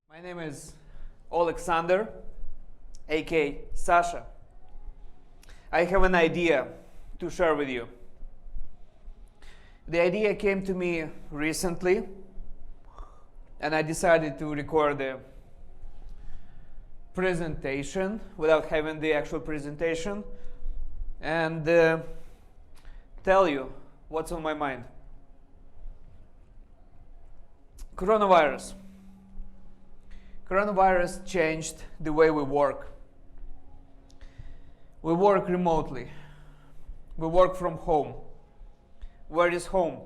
My name is Alexander, aka Sasha. I have an idea to share with you. The idea came to me recently, and I decided to record a presentation without having the actual presentation and tell you what's on my mind. Coronavirus. Coronavirus changed the way we work. We work remotely. We work from home. Where is home?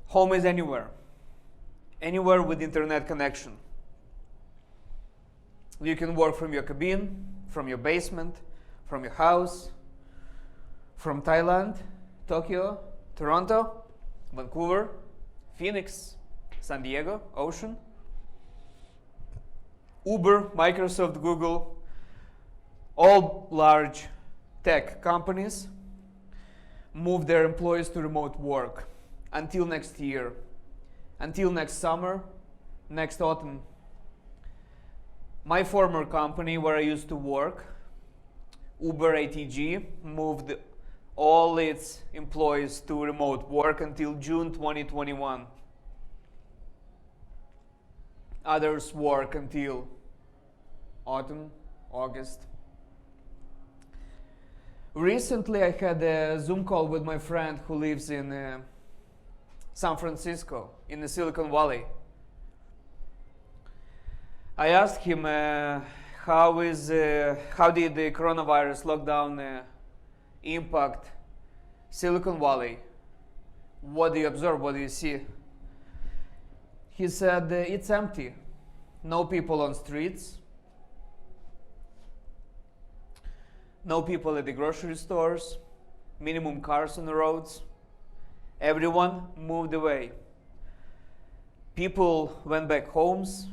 Home is anywhere. Anywhere with internet connection. You can work from your cabin, from your basement, from your house, from Thailand, Tokyo, Toronto, Vancouver, Phoenix, San Diego, Ocean. Uber, Microsoft, Google, all large tech companies move their employees to remote work until next year, until next summer, next autumn. My former company where I used to work, Uber ATG, moved all its employees to remote work until June 2021. Others work until autumn, August. Recently I had a Zoom call with my friend who lives in San Francisco, in the Silicon Valley. I asked him how did the coronavirus lockdown impact Silicon Valley? What do you observe? What do you see? He said it's empty. No people on streets. No people at the grocery stores. Minimum cars on the roads. Everyone moved away. People went back homes.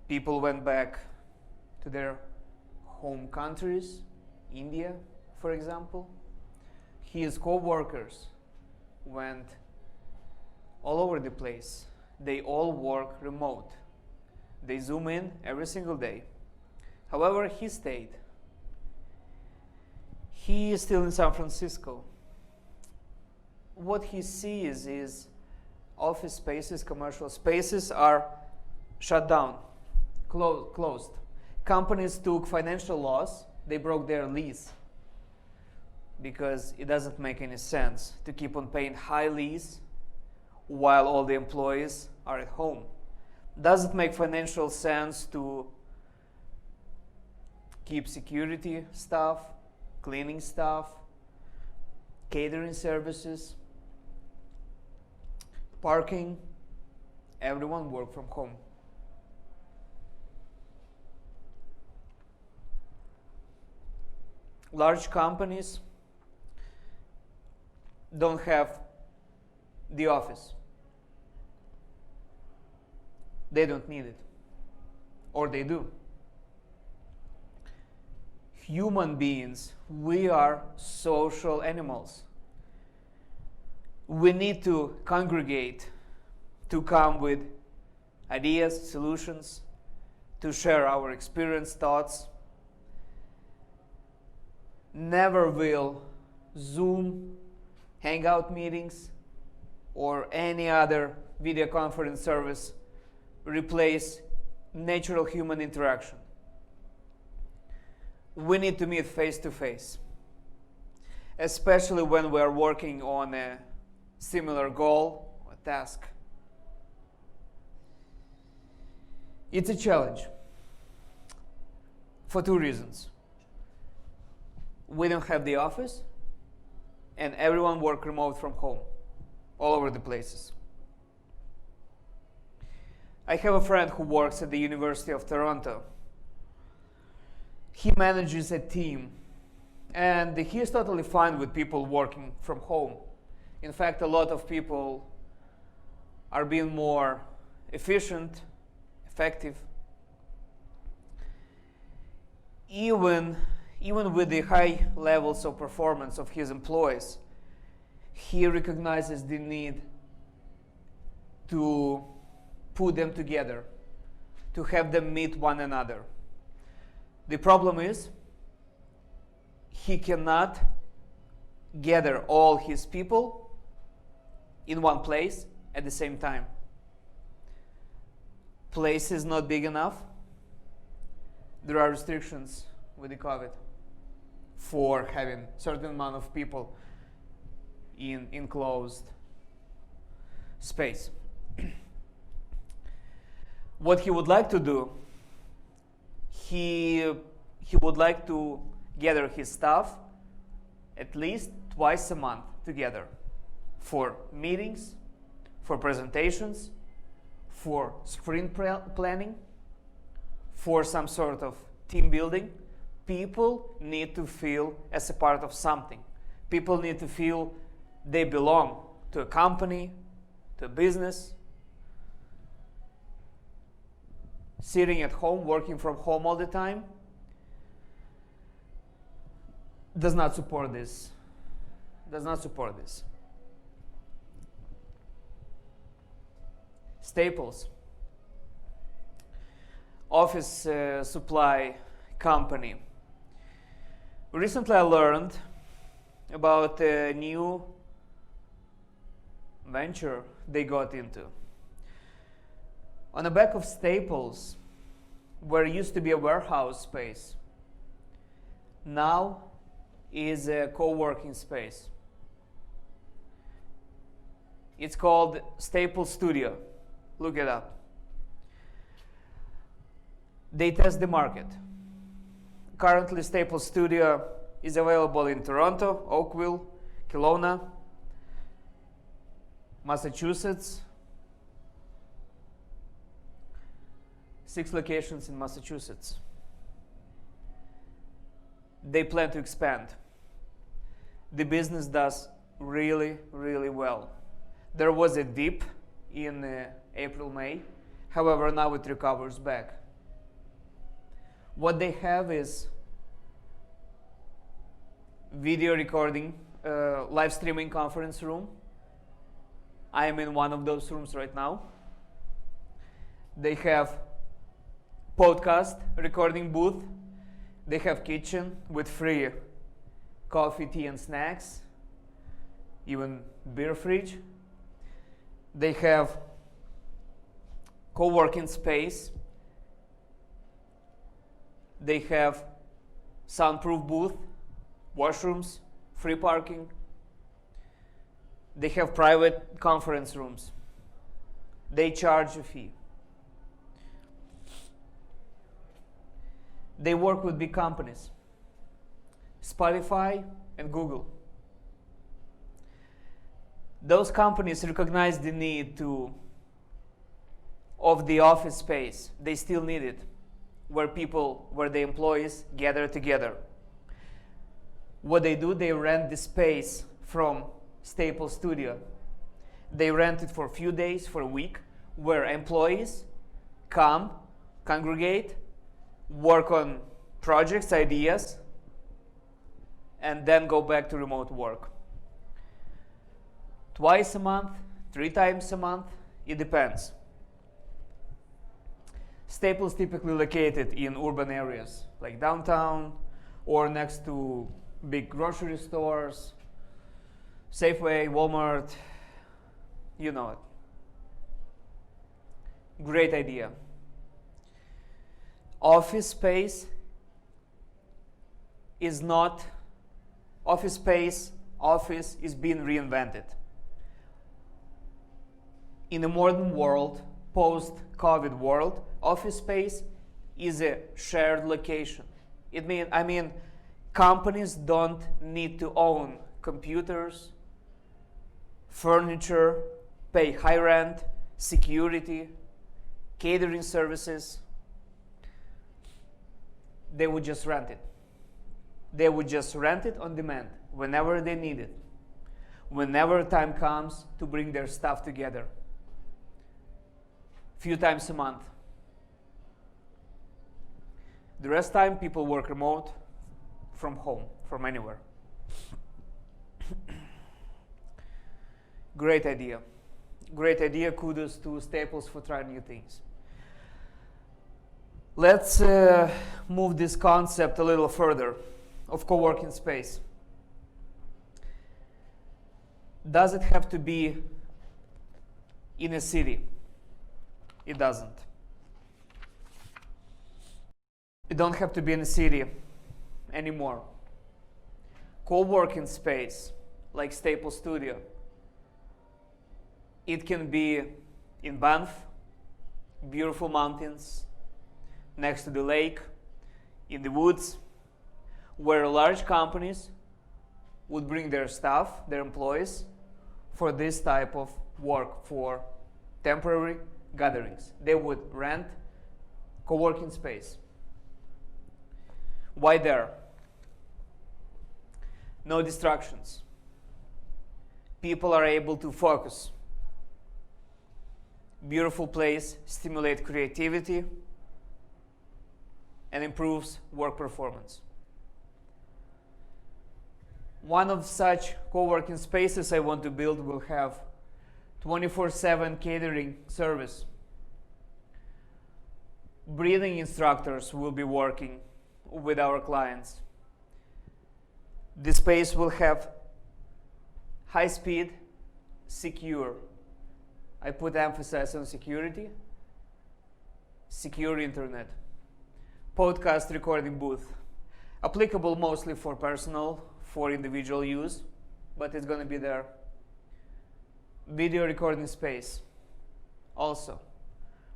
People went back to their home countries, India, for example. His co-workers went all over the place. They all work remote. They Zoom in every single day. However, he stayed. He is still in San Francisco. What he sees is office spaces, commercial spaces are shut down. Closed. Companies took financial loss. They broke their lease because it doesn't make any sense to keep on paying high lease while all the employees are at home. Doesn't make financial sense to keep security staff, cleaning staff, catering services, parking. Everyone work from home. Large companies don't have the office. They don't need it. Or they do. Human beings, we are social animals. We need to congregate, to come with ideas, solutions, to share our experience, thoughts. Never will Zoom, Hangout meetings, or any other video conference service replace natural human interaction. We need to meet face to face, especially when we are working on a similar goal or task. It's a challenge for two reasons. We don't have the office, and everyone work remote from home, all over the places. I have a friend who works at the University of Toronto. He manages a team, and he is totally fine with people working from home. In fact, a lot of people are being more efficient, effective. Even with the high levels of performance of his employees, he recognizes the need to put them together, to have them meet one another. The problem is he cannot gather all his people in one place at the same time. Place is not big enough. There are restrictions with the COVID for having certain amount of people in enclosed space. What he would like to do, he would like to gather his staff at least twice a month together for meetings, for presentations, for sprint planning, for some sort of team building. People need to feel as a part of something. People need to feel they belong to a company, to a business. Sitting at home, working from home all the time, does not support this. Does not support this. Staples, office supply company. Recently I learned about a new venture they got into. On the back of Staples, where used to be a warehouse space, now is a co-working space. It's called Staples Studio. Look it up. They test the market. Currently, Staples Studio is available in Toronto, Oakville, Kelowna, Massachusetts. 6 locations in Massachusetts. They plan to expand. The business does really, really well. There was a dip in April, May. However, now it recovers back. What they have is video recording, live streaming conference room. I am in one of those rooms right now. They have podcast recording booth. They have kitchen with free coffee, tea, and snacks, even beer fridge. They have co-working space. They have soundproof booth, washrooms, free parking. They have private conference rooms. They charge a fee. They work with big companies, Spotify and Google. Those companies recognize the need of the office space. They still need it, where the employees gather together. What they do, they rent the space from Staples Studio. They rent it for a few days, for a week, where employees come, congregate, work on projects, ideas, and then go back to remote work. Twice a month, 3 times a month, it depends. Staples typically located in urban areas like downtown or next to big grocery stores, Safeway, Walmart, you know it. Great idea. Office space is being reinvented. In a modern world, post-COVID world, office space is a shared location. I mean, companies don't need to own computers, furniture, pay high rent, security, catering services. They would just rent it. They would just rent it on demand whenever they need it, whenever time comes to bring their stuff together. Few times a month. The rest time, people work remote, from home, from anywhere. Great idea. Great idea. Kudos to Staples for trying new things. Let's move this concept a little further of co-working space. Does it have to be in a city? It doesn't. It don't have to be in a city anymore. Co-working space, like Staples Studio, it can be in Banff, beautiful mountains, next to the lake, in the woods, where large companies would bring their staff, their employees, for this type of work, for temporary gatherings. They would rent co-working space. Why there? No distractions. People are able to focus. Beautiful place, stimulate creativity, and improves work performance. One of such co-working spaces I want to build will have 24/7 catering service. Breathing instructors will be working with our clients. The space will have high speed, secure. I put emphasis on security, secure internet. Podcast recording booth, applicable mostly for personal, for individual use, but it's going to be there. Video recording space, also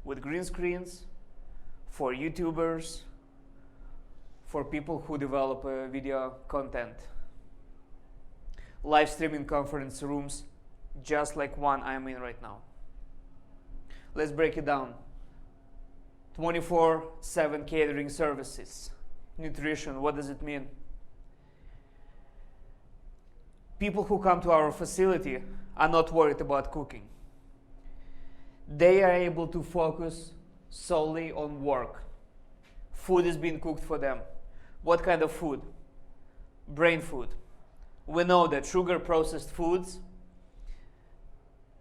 with green screens, for YouTubers, for people who develop video content. Live streaming conference rooms, just like one I'm in right now. Let's break it down. 24/7 catering services. Nutrition, what does it mean? People who come to our facility are not worried about cooking. They are able to focus solely on work. Food is being cooked for them. What kind of food? Brain food. We know that sugar processed foods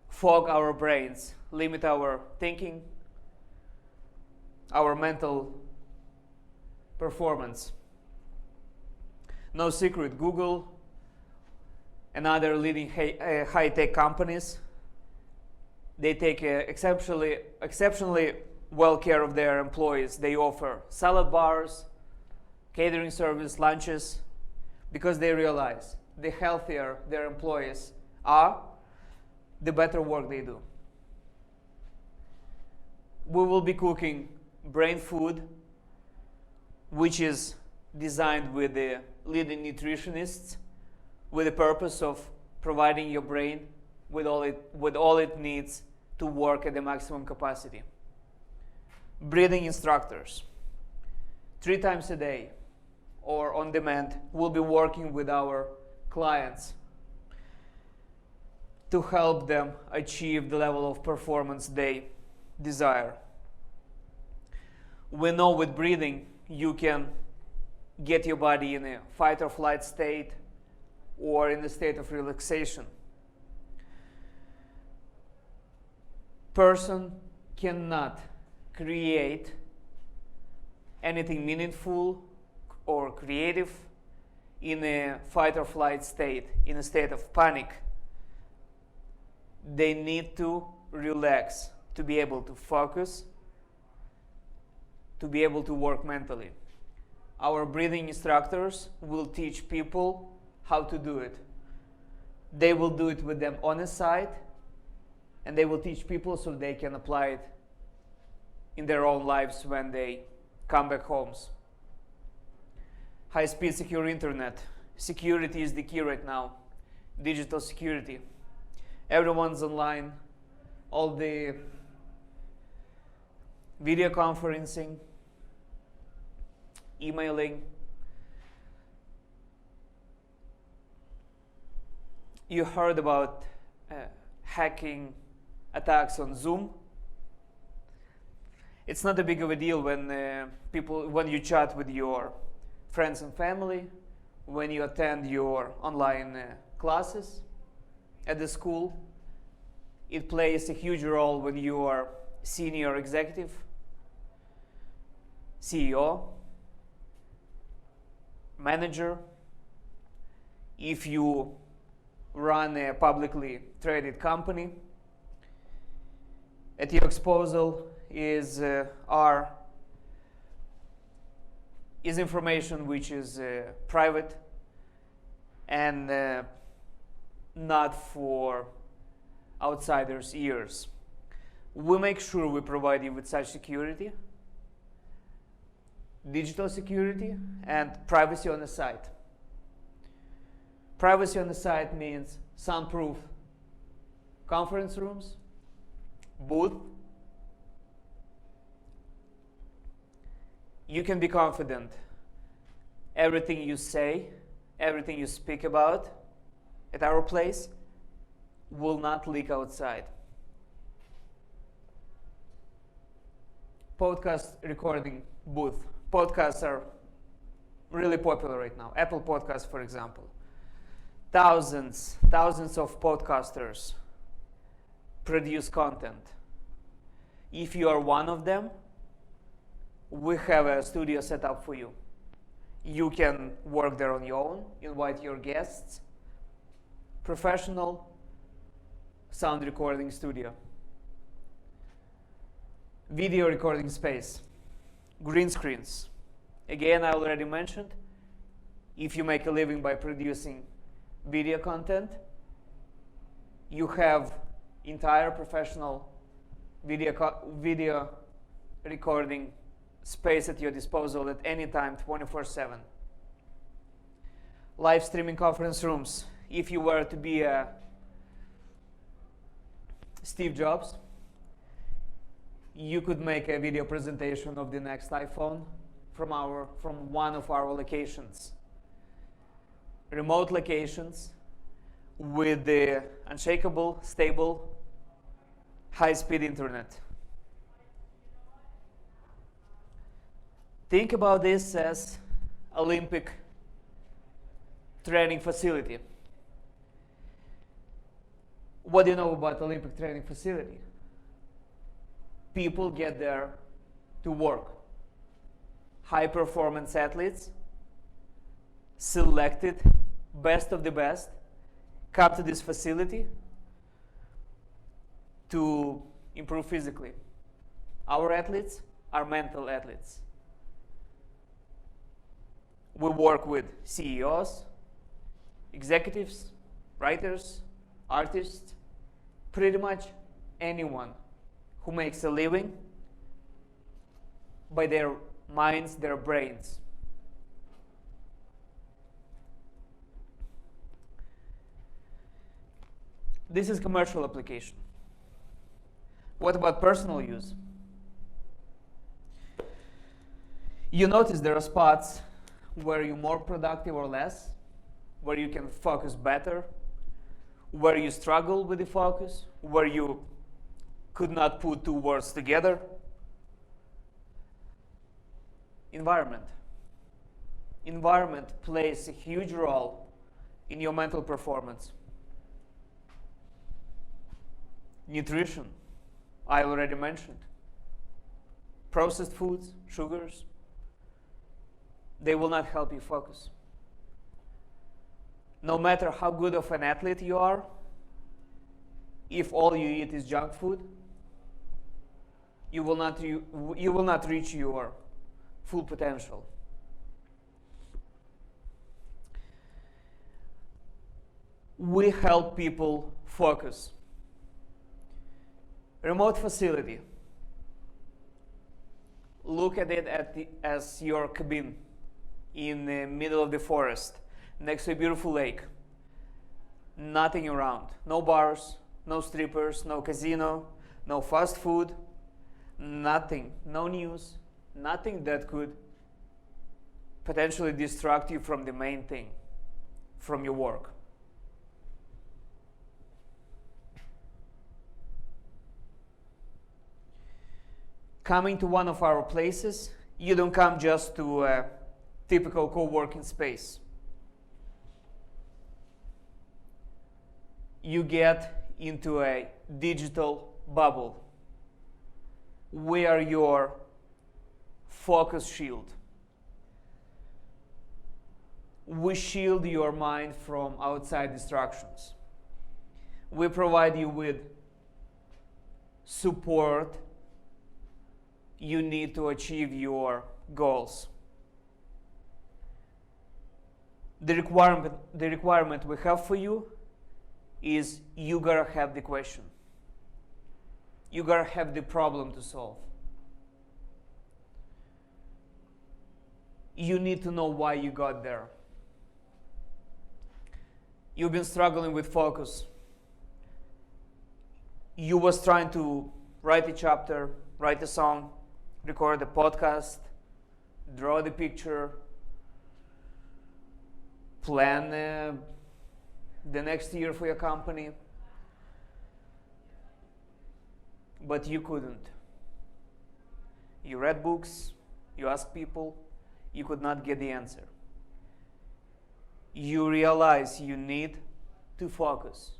fog our brains, limit our thinking, our mental performance. No secret, Google and other leading high-tech companies, they take exceptionally well care of their employees. They offer salad bars, catering service, lunches, because they realize the healthier their employees are, the better work they do. We will be cooking brain food, which is designed with the leading nutritionists, with the purpose of providing your brain with all it needs to work at the maximum capacity. Breathing instructors, 3 times a day or on demand, will be working with our clients to help them achieve the level of performance they desire. We know with breathing you can get your body in a fight or flight state or in a state of relaxation. Person cannot create anything meaningful or creative in a fight or flight state, in a state of panic. They need to relax to be able to focus, to be able to work mentally. Our breathing instructors will teach people how to do it. They will do it with them on the side, and they will teach people so they can apply it in their own lives when they come back homes. High-speed secure internet. Security is the key right now. Digital security. Everyone's online. All the video conferencing, emailing. You heard about hacking attacks on Zoom. It's not a big of a deal when you chat with your friends and family, when you attend your online classes at the school. It plays a huge role when you are senior executive, CEO, manager. If you run a publicly traded company, at your disposal is information which is private and not for outsiders' ears. We make sure we provide you with such security, digital security, and privacy on the site. Privacy on the site means soundproof conference rooms, booth. You can be confident everything you say, everything you speak about at our place will not leak outside. Podcast recording booth. Podcasts are really popular right now. Apple Podcasts, for example. Thousands of podcasters produce content. If you are one of them, we have a studio set up for you. You can work there on your own, invite your guests. Professional sound recording studio. Video recording space. Green screens. Again, I already mentioned, if you make a living by producing video content, you have entire professional video recording space at your disposal at any time, 24/7. Live streaming conference rooms. If you were to be a Steve Jobs, you could make a video presentation of the next iPhone from one of our locations. Remote locations with the unshakable, stable, high-speed internet. Think about this as Olympic training facility. What do you know about Olympic training facility? People get there to work. High-performance athletes, selected, best of the best, come to this facility to improve physically. Our athletes are mental athletes. We work with CEOs, executives, writers, artists, pretty much anyone who makes a living by their minds, their brains. This is commercial application. What about personal use? You notice there are spots where you're more productive or less, where you can focus better, where you struggle with the focus, where you could not put two words together. Environment. Environment plays a huge role in your mental performance. Nutrition, I already mentioned. Processed foods, sugars, they will not help you focus. No matter how good of an athlete you are, if all you eat is junk food, you will not reach your full potential. We help people focus. Remote facility. Look at it as your cabin in the middle of the forest, next to a beautiful lake. Nothing around. No bars, no strippers, no casino, no fast food, nothing. No news, nothing that could potentially distract you from the main thing, from your work. Coming to one of our places, you don't come just to a typical co-working space. You get into a digital bubble. We are your focus shield. We shield your mind from outside distractions. We provide you with support you need to achieve your goals. The requirement we have for you is you gotta have the question. You gotta have the problem to solve. You need to know why you got there. You've been struggling with focus. You was trying to write a chapter, write a song, record a podcast, draw the picture, plan the next year for your company, but you couldn't. You read books, you asked people, you could not get the answer. You realize you need to focus.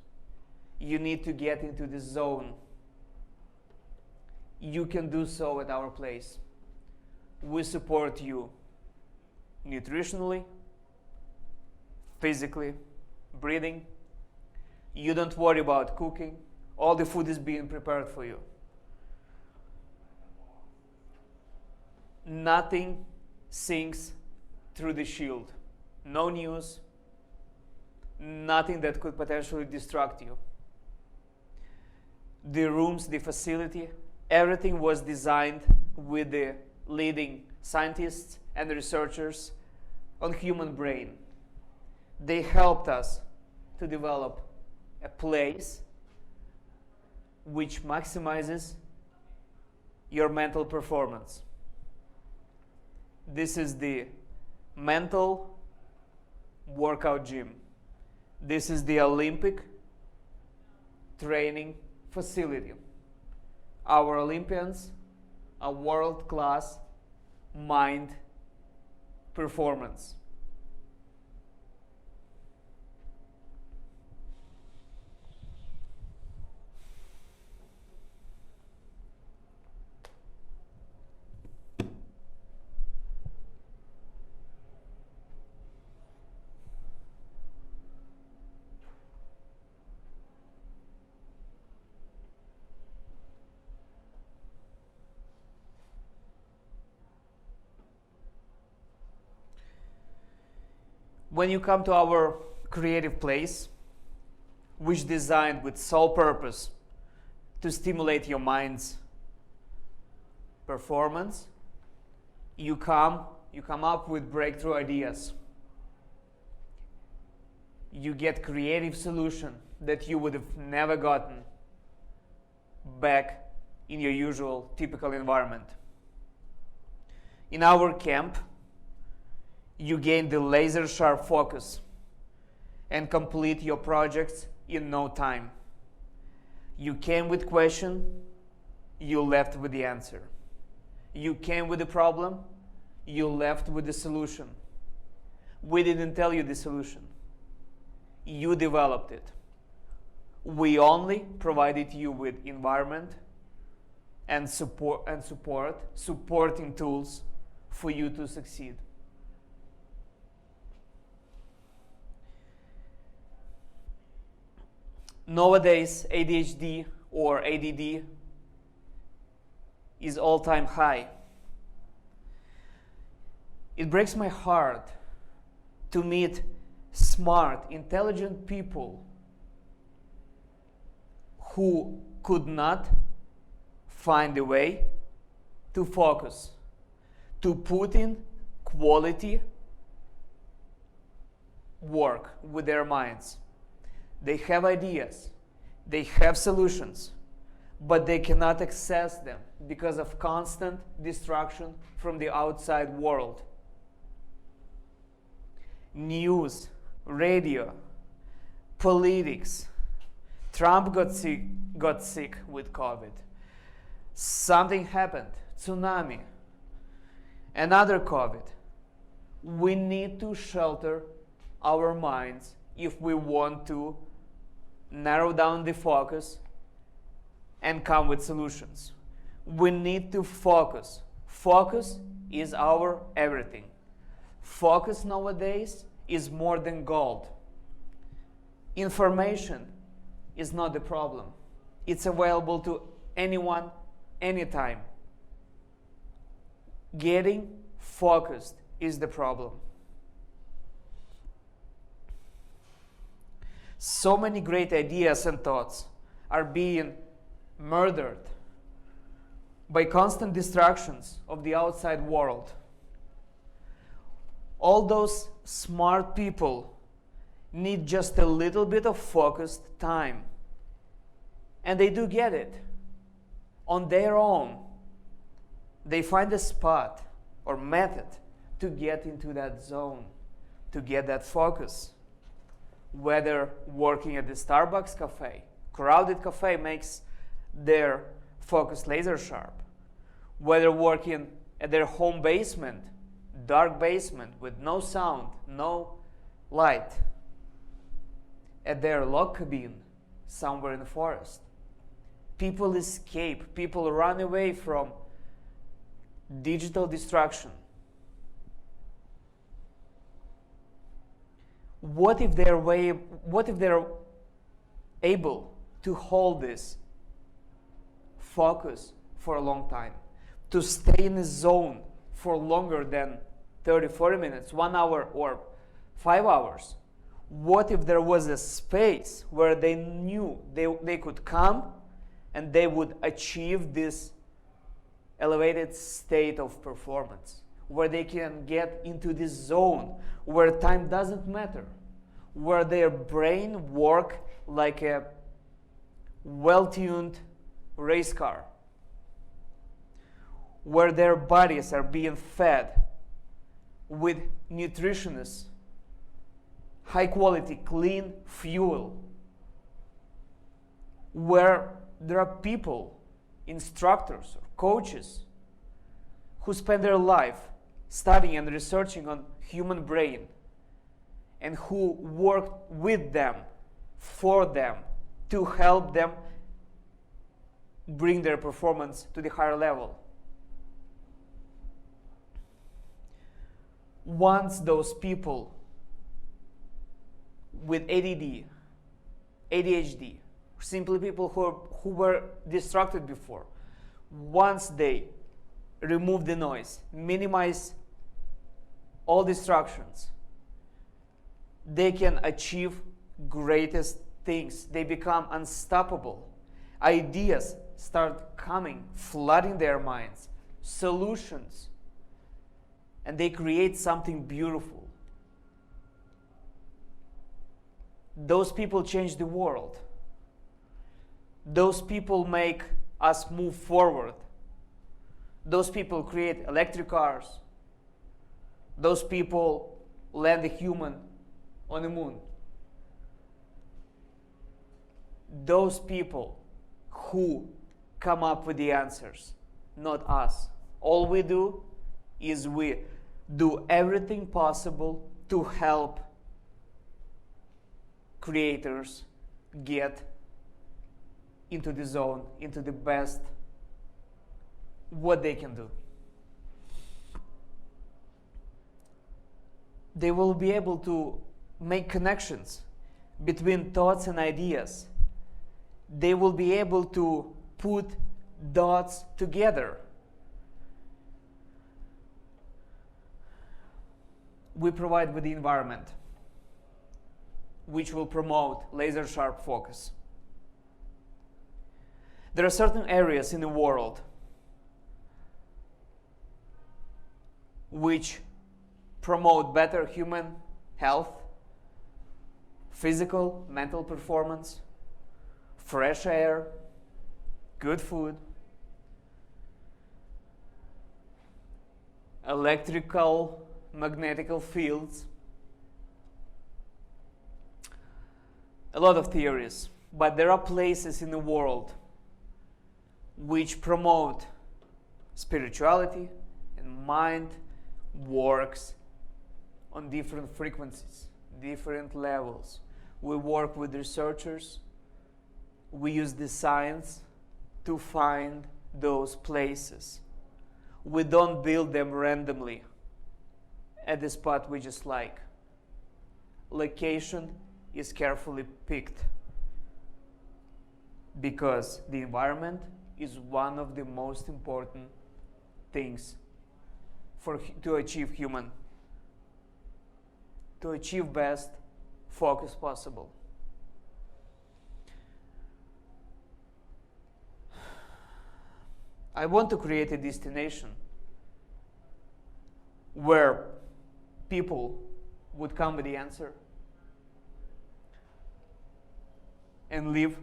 You need to get into the zone. You can do so at our place. We support you nutritionally, physically, breathing. You don't worry about cooking. All the food is being prepared for you. Nothing sinks through the shield. No news, nothing that could potentially distract you. The rooms, the facility, everything was designed with the leading scientists and researchers on human brain. They helped us to develop a place which maximizes your mental performance. This is the mental workout gym. This is the Olympic training facility. Our Olympians are world-class mind performance. When you come to our creative place, which designed with sole purpose to stimulate your mind's performance, you come up with breakthrough ideas. You get creative solution that you would have never gotten back in your usual typical environment. In our camp, you gain the laser sharp focus and complete your projects in no time. You came with question, you left with the answer. You came with the problem, you left with the solution. We didn't tell you the solution. You developed it. We only provided you with environment and supporting tools for you to succeed. Nowadays, ADHD or ADD is all-time high. It breaks my heart to meet smart, intelligent people who could not find a way to focus, to put in quality work with their minds. They have ideas, they have solutions, but they cannot access them because of constant distraction from the outside world. News, radio, politics. Trump got sick with COVID. Something happened, tsunami, another COVID. We need to shelter our minds if we want to narrow down the focus, and come with solutions. We need to focus. Focus is our everything. Focus nowadays is more than gold. Information is not the problem. It's available to anyone, anytime. Getting focused is the problem. So many great ideas and thoughts are being murdered by constant distractions of the outside world. All those smart people need just a little bit of focused time. And they do get it. On their own, they find a spot or method to get into that zone, to get that focus. Whether working at the Starbucks cafe, crowded cafe makes their focus laser sharp. Whether working at their home basement, dark basement with no sound, no light, at their log cabin somewhere in the forest. People escape, people run away from digital distraction. What if they're able to hold this focus for a long time, to stay in a zone for longer than 30, 40 minutes, 1 hour, or 5 hours? What if there was a space where they knew they could come and they would achieve this elevated state of performance, where they can get into this zone where time doesn't matter, where their brain work like a well-tuned race car, where their bodies are being fed with nutritious, high-quality, clean fuel, where there are people, instructors, or coaches, who spend their life studying and researching on human brain, and who work with them, for them, to help them bring their performance to the higher level. Once those people with ADD, ADHD, simply people who were distracted before, once they remove the noise, minimize all distractions, they can achieve greatest things. They become unstoppable. Ideas start coming, flooding their minds, solutions, and they create something beautiful. Those people change the world. Those people make us move forward. Those people create electric cars. Those people land a human on the moon. Those people who come up with the answers, not us. All we do is we do everything possible to help creators get into the zone, into the best what they can do. They will be able to make connections between thoughts and ideas. They will be able to put dots together. We provide with the environment which will promote laser sharp focus. There are certain areas in the world which promote better human health, physical, mental performance, fresh air, good food, electrical, magnetical fields. A lot of theories, but there are places in the world which promote spirituality, and mind works on different frequencies, different levels. We work with researchers we use the science to find those places. We don't build them randomly at the spot we just like. Location is carefully picked because the environment is one of the most important things to achieve best focus possible. I want to create a destination where people would come with the answer and live.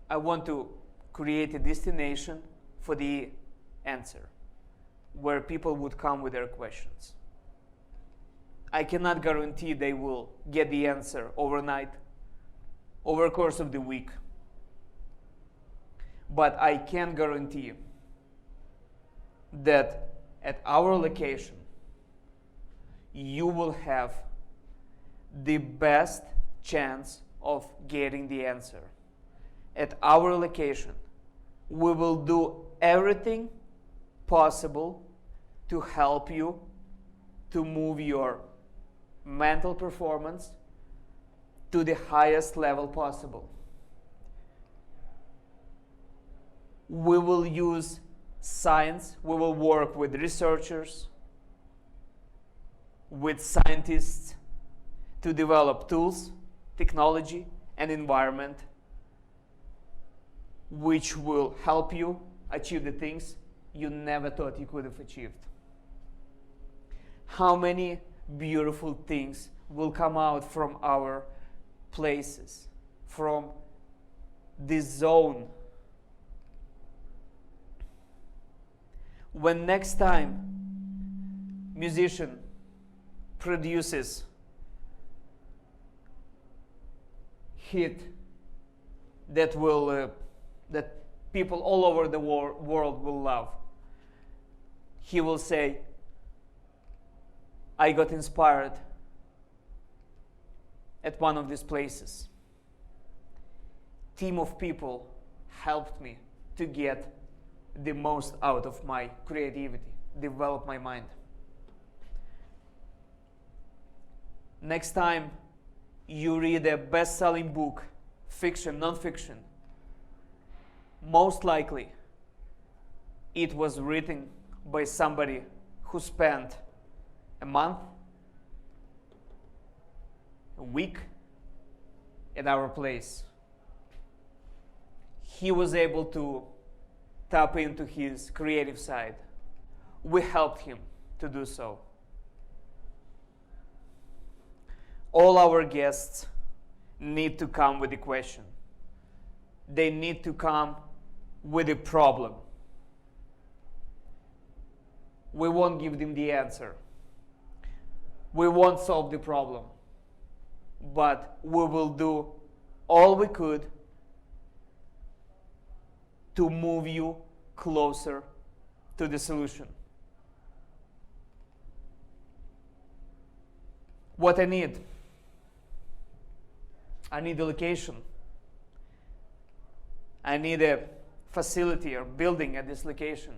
I want to create a destination for the answer where people would come with their questions. I cannot guarantee they will get the answer overnight, over the course of the week. But I can guarantee that at our location, you will have the best chance of getting the answer. At our location, we will do everything possible to help you to move your mental performance to the highest level possible. We will use science, we will work with researchers, with scientists to develop tools, technology, and environment which will help you achieve the things you never thought you could have achieved. How many beautiful things will come out from our places, from this zone. When next time musician produces hit that will that people all over the world will love, he will say, I got inspired at one of these places. Team of people helped me to get the most out of my creativity, develop my mind. Next time you read a best-selling book, fiction, non-fiction, most likely it was written by somebody who spent a month, a week at our place. He was able to tap into his creative side. We helped him to do so. All our guests need to come with a question. They need to come with a problem. We won't give them the answer. We won't solve the problem. But we will do all we could to move you closer to the solution. What I need a location. I need a facility or building at this location.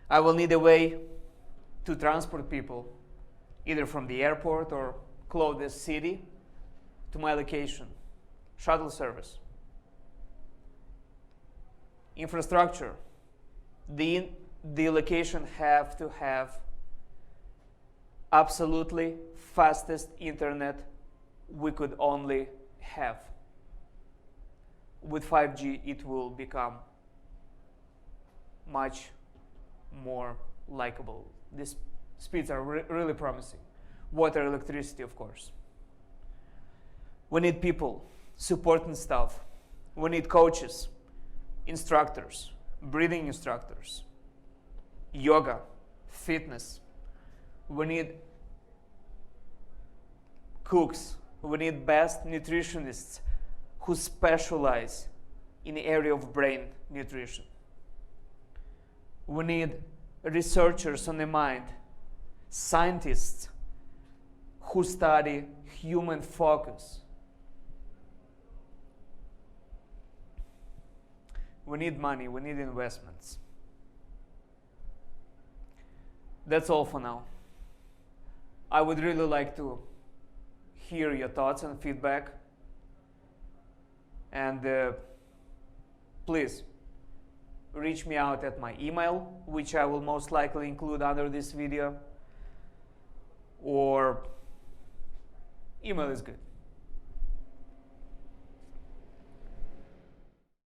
I will need a way to transport people, either from the airport or closest city to my location. Shuttle service. Infrastructure. The location have to have absolutely fastest internet we could only have. With 5G, it will become much more likable. These speeds are really promising. Water, electricity, of course. We need people, support and staff. We need coaches, instructors, breathing instructors, yoga, fitness. We need cooks. We need best nutritionists who specialize in the area of brain nutrition. We need researchers on the mind, scientists who study human focus, We need money, we need investments. That's all for now. I would really like to hear your thoughts and feedback. And please reach me out at my email, which I will most likely include under this video, or email is good.